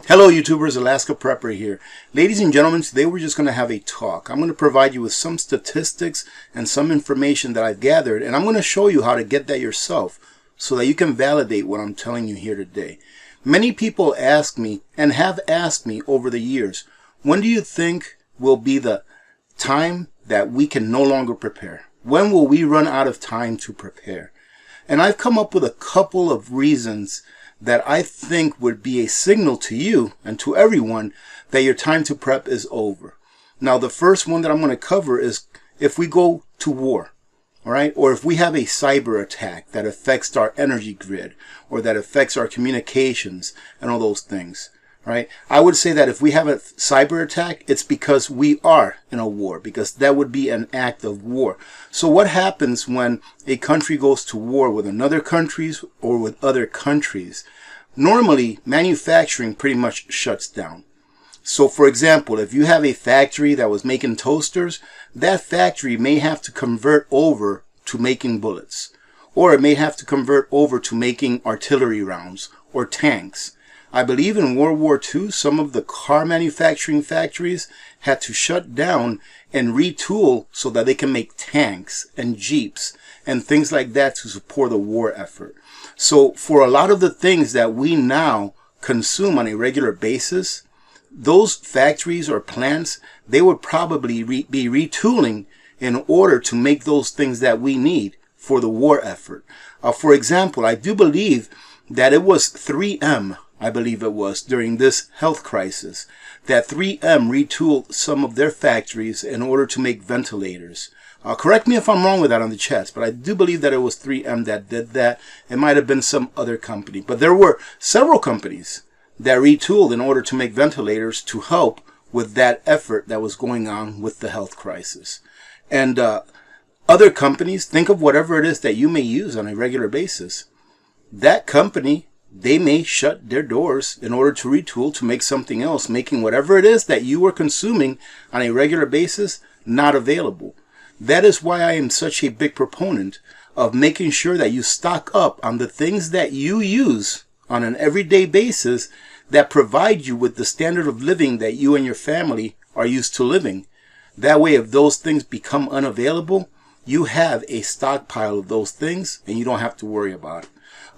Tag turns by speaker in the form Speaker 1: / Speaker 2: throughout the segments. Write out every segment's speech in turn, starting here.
Speaker 1: Hello YouTubers, Alaska Prepper here. Ladies and gentlemen, today we're just going to have a talk. I'm going to provide you with some statistics and some information that I've gathered, and I'm going to show you how to get that yourself so that you can validate what I'm telling you here today. Many people ask me and have asked me over the years, when do you think will be the time that we can no longer prepare? When will we run out of time to prepare? And I've come up with a couple of reasons that I think would be a signal to you and to everyone that your time to prep is over. Now, the first one that I'm going to cover is if we go to war, all right, or if we have a cyber attack that affects our energy grid or that affects our communications and all those things, right? I would say that if we have a cyber attack, it's because we are in a war, because that would be an act of war. So what happens when a country goes to war with another countries or with other countries? Normally, manufacturing pretty much shuts down. So for example, if you have a factory that was making toasters, that factory may have to convert over to making bullets, or it may have to convert over to making artillery rounds or tanks. I believe in World War II, some of the car manufacturing factories had to shut down and retool so that they can make tanks and jeeps and things like that to support the war effort. So for a lot of the things that we now consume on a regular basis, those factories or plants, they would probably be retooling in order to make those things that we need for the war effort. For example, I do believe that it was 3M, I believe it was, during this health crisis, that 3M retooled some of their factories in order to make ventilators. Correct me if I'm wrong with that on the chats, but I do believe that it was 3M that did that. It might have been some other company, but there were several companies that retooled in order to make ventilators to help with that effort that was going on with the health crisis. And other companies, think of whatever it is that you may use on a regular basis. That company, they may shut their doors in order to retool to make something else, making whatever it is that you are consuming on a regular basis not available. That is why I am such a big proponent of making sure that you stock up on the things that you use on an everyday basis that provide you with the standard of living that you and your family are used to living. That way, if those things become unavailable, you have a stockpile of those things and you don't have to worry about it.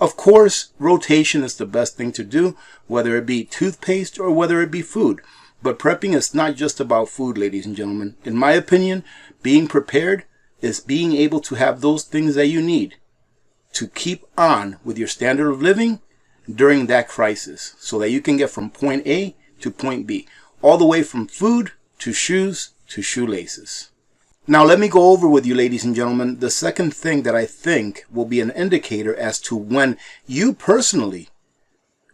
Speaker 1: Of course, rotation is the best thing to do, whether it be toothpaste or whether it be food. But prepping is not just about food, ladies and gentlemen. In my opinion, being prepared is being able to have those things that you need to keep on with your standard of living during that crisis so that you can get from point A to point B, all the way from food to shoes to shoelaces. Now let me go over with you, ladies and gentlemen, the second thing that I think will be an indicator as to when you personally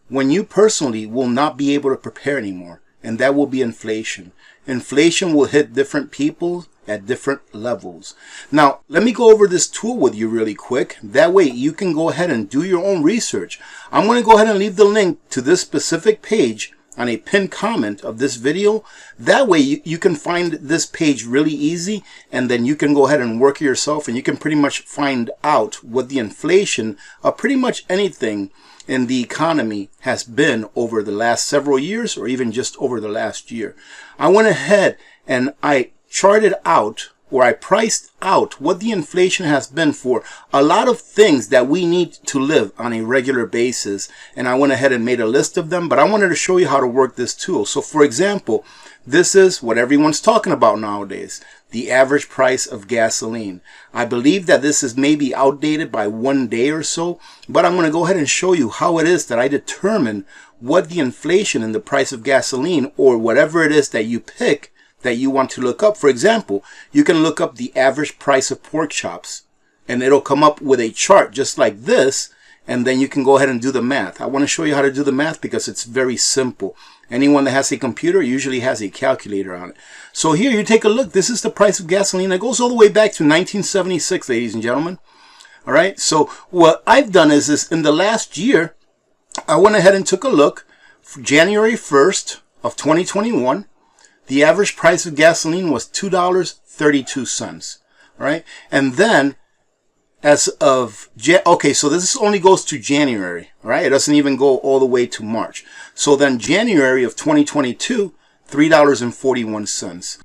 Speaker 1: will not be able to prepare anymore, and that will be inflation. Inflation will hit different people at different levels. Now, let me go over this tool with you really quick. That way you can go ahead and do your own research. I'm going to go ahead and leave the link to this specific page on a pinned comment of this video. That way you can find this page really easy, and then you can go ahead and work it yourself, and you can pretty much find out what the inflation of pretty much anything in the economy has been over the last several years or even just over the last year. I went ahead and I charted out, or I priced out, what the inflation has been for a lot of things that we need to live on a regular basis. And I went ahead and made a list of them, but I wanted to show you how to work this tool. So for example, this is what everyone's talking about nowadays, the average price of gasoline. I believe that this is maybe outdated by 1 day or so, but I'm going to go ahead and show you how it is that I determine what the inflation in the price of gasoline, or whatever it is that you pick that you want to look up. For example, you can look up the average price of pork chops, and it'll come up with a chart just like this, and then you can go ahead and do the math. I want to show you how to do the math because it's very simple. Anyone that has a computer usually has a calculator on it. So here you take a look. This is the price of gasoline. It goes all the way back to 1976, ladies and gentlemen. All right. So what I've done is in the last year, I went ahead and took a look. For January 1st of 2021, the average price of gasoline was $2.32. All right. And then as of, okay, so this only goes to January, all right? It doesn't even go all the way to March. So then January of 2022, $3.41.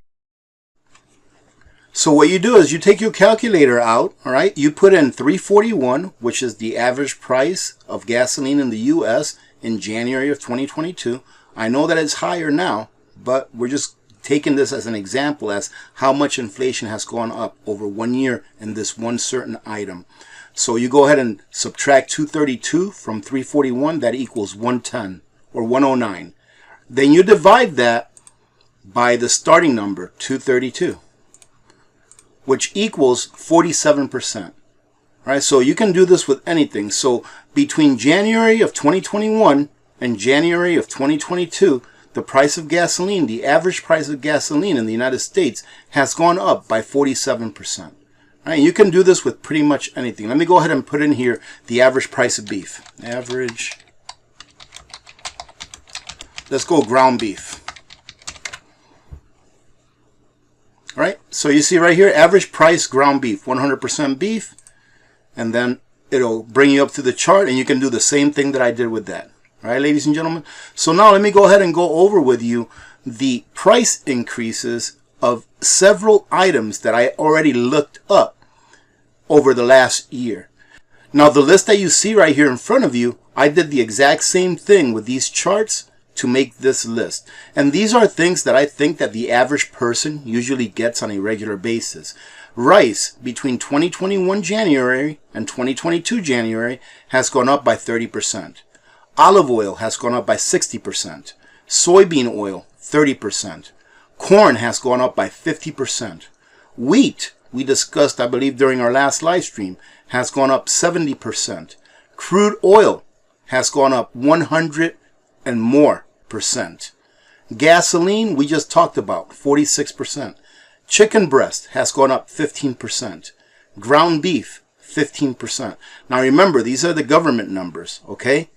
Speaker 1: So what you do is you take your calculator out, all right? You put in 341, which is the average price of gasoline in the U.S. in January of 2022. I know that it's higher now, but we're just taking this as an example as how much inflation has gone up over 1 year in this one certain item. So you go ahead and subtract 232 from 341, that equals 110 or 109. Then you divide that by the starting number, 232, which equals 47%. Right? So you can do this with anything. So between January of 2021 and January of 2022, the price of gasoline, the average price of gasoline in the United States has gone up by 47%. Right? You can do this with pretty much anything. Let me go ahead and put in here the average price of beef. Average. Let's go ground beef. All right? So you see right here, average price ground beef, 100% beef. And then it'll bring you up to the chart, and you can do the same thing that I did with that. All right, ladies and gentlemen. So now let me go ahead and go over with you the price increases of several items that I already looked up over the last year. Now the list that you see right here in front of you, I did the exact same thing with these charts to make this list. And these are things that I think that the average person usually gets on a regular basis. Rice between 2021 January and 2022 January has gone up by 30%. Olive oil has gone up by 60%. Soybean oil, 30%. Corn has gone up by 50%. Wheat, we discussed, I believe, during our last live stream, has gone up 70%. Crude oil has gone up 100 and more percent. Gasoline, we just talked about, 46%. Chicken breast has gone up 15%. Ground beef, 15%. Now remember, these are the government numbers, okay?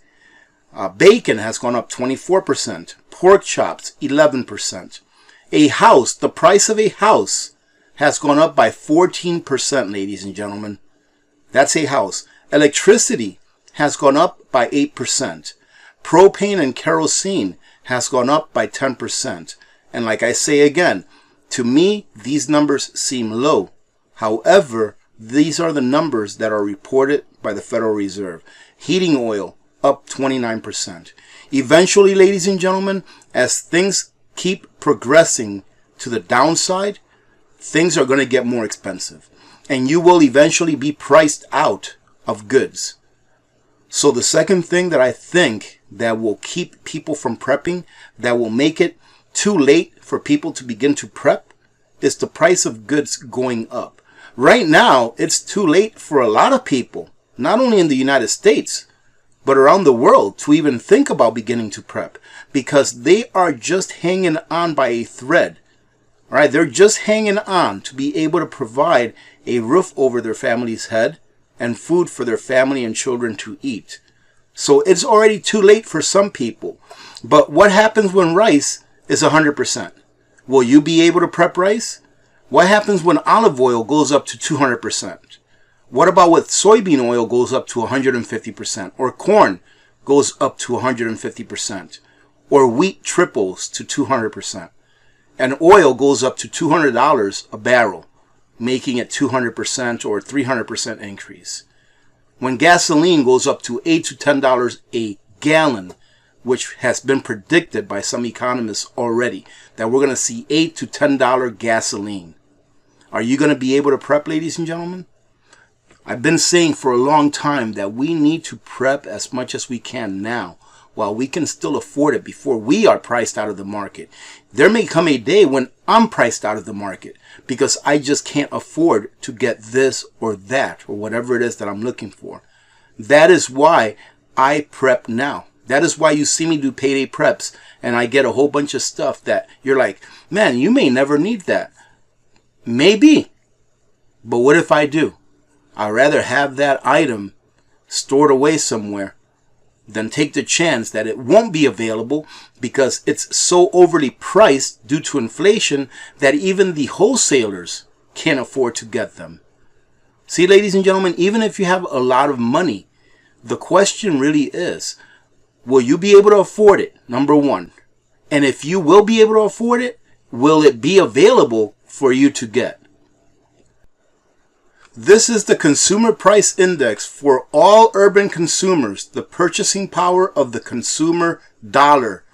Speaker 1: Bacon has gone up 24%. Pork chops, 11%. A house, the price of a house has gone up by 14%, ladies and gentlemen. That's a house. Electricity has gone up by 8%. Propane and kerosene has gone up by 10%. And like I say again, to me, these numbers seem low. However, these are the numbers that are reported by the Federal Reserve. Heating oil, up 29%. Eventually, ladies and gentlemen, as things keep progressing to the downside, things are going to get more expensive. And you will eventually be priced out of goods. So the second thing that I think that will keep people from prepping, that will make it too late for people to begin to prep, is the price of goods going up. Right now, it's too late for a lot of people, not only in the United States, but around the world, to even think about beginning to prep, because they are just hanging on by a thread. All right, they're just hanging on to be able to provide a roof over their family's head and food for their family and children to eat. So it's already too late for some people. But what happens when rice is 100%? Will you be able to prep rice? What happens when olive oil goes up to 200%? What about with soybean oil goes up to 150%? Or corn goes up to 150%? Or wheat triples to 200%? And oil goes up to $200 a barrel, making it 200% or 300% increase. When gasoline goes up to $8 to $10 a gallon, which has been predicted by some economists already, that we're going to see $8 to $10 gasoline. Are you going to be able to prep, ladies and gentlemen? I've been saying for a long time that we need to prep as much as we can now, while we can still afford it before we are priced out of the market. There may come a day when I'm priced out of the market because I just can't afford to get this or that or whatever it is that I'm looking for. That is why I prep now. That is why you see me do payday preps and I get a whole bunch of stuff that you're like, man, you may never need that. Maybe. But what if I do? I'd rather have that item stored away somewhere than take the chance that it won't be available because it's so overly priced due to inflation that even the wholesalers can't afford to get them. See, ladies and gentlemen, even if you have a lot of money, the question really is, will you be able to afford it? Number one. And if you will be able to afford it, will it be available for you to get? This is the Consumer Price Index for all urban consumers, the purchasing power of the consumer dollar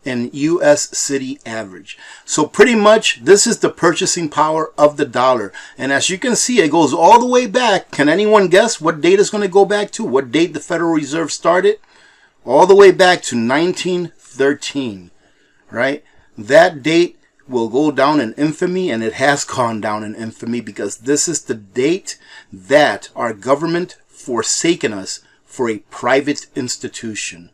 Speaker 1: in U.S. city average. So pretty much this is the purchasing power of the dollar. And as you can see, it goes all the way back. Can anyone guess what date it's going to go back to? What date the Federal Reserve started? All the way back to 1913, right? That date will go down in infamy, and it has gone down in infamy, because this is the date that our government forsaken us for a private institution.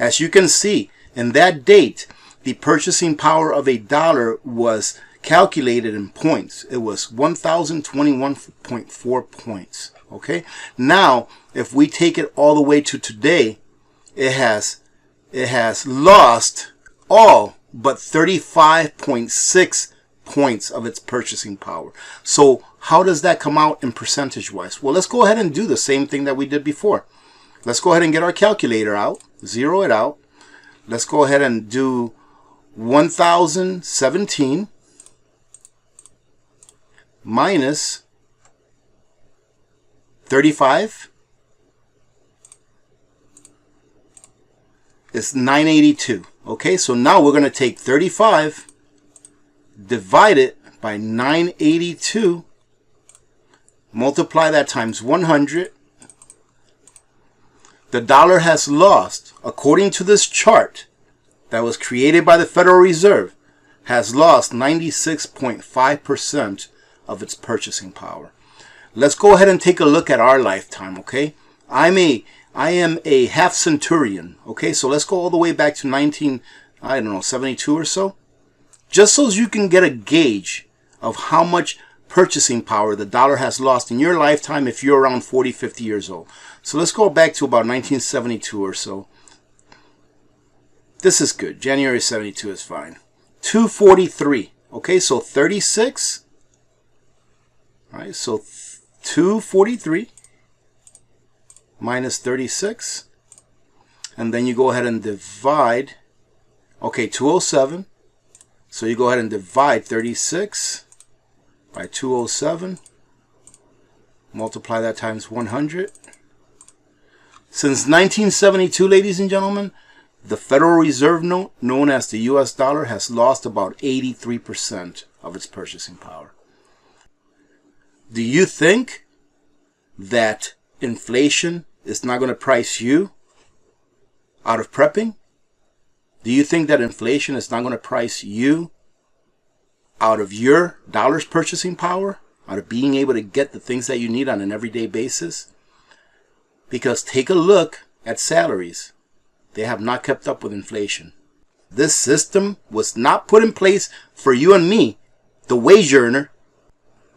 Speaker 1: As you can see, in that date, the purchasing power of a dollar was calculated in points. It was 1,021.4 points. Okay? Now, if we take it all the way to today, it has lost all but 35.6 points of its purchasing power. So how does that come out in percentage wise? Well, let's go ahead and do the same thing that we did before. Let's go ahead and get our calculator out, zero it out. Let's go ahead and do 1017 minus 35 is 982. Okay, so now we're going to take 35, divide it by 982, multiply that times 100. The dollar has lost, according to this chart that was created by the Federal Reserve, has lost 96.5% of its purchasing power. Let's go ahead and take a look at our lifetime, okay? I am a half centurion, okay? So let's go all the way back to 72 or so. Just so you can get a gauge of how much purchasing power the dollar has lost in your lifetime if you're around 40, 50 years old. So let's go back to about 1972 or so. This is good. January 72 is fine. 243. Okay, so 36. All right, so 243 minus 36. And then you go ahead and divide. Okay, 207. So you go ahead and divide 36 by 207. Multiply that times 100. Since 1972, ladies and gentlemen, the Federal Reserve note, known as the US dollar, has lost about 83% of its purchasing power. Do you think that inflation is not going to price you out of prepping? Do you think that inflation is not going to price you out of your dollar's purchasing power? Out of being able to get the things that you need on an everyday basis? Because take a look at salaries. They have not kept up with inflation. This system was not put in place for you and me, the wage earner.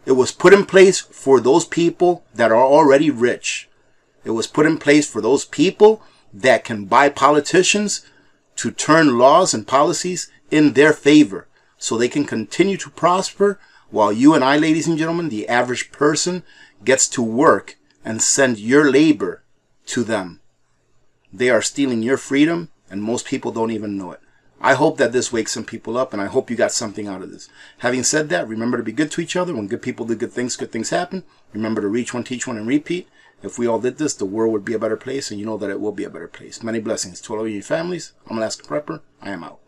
Speaker 1: It was put in place for those people that are already rich. It was put in place for those people that can buy politicians to turn laws and policies in their favor so they can continue to prosper, while you and I, ladies and gentlemen, the average person, gets to work and send your labor to them. They are stealing your freedom, and most people don't even know it. I hope that this wakes some people up, and I hope you got something out of this. Having said that, remember to be good to each other. When good people do good things happen. Remember to reach one, teach one, and repeat. If we all did this, the world would be a better place, and you know that it will be a better place. Many blessings to all of your families. I'm Alaska Prepper. I am out.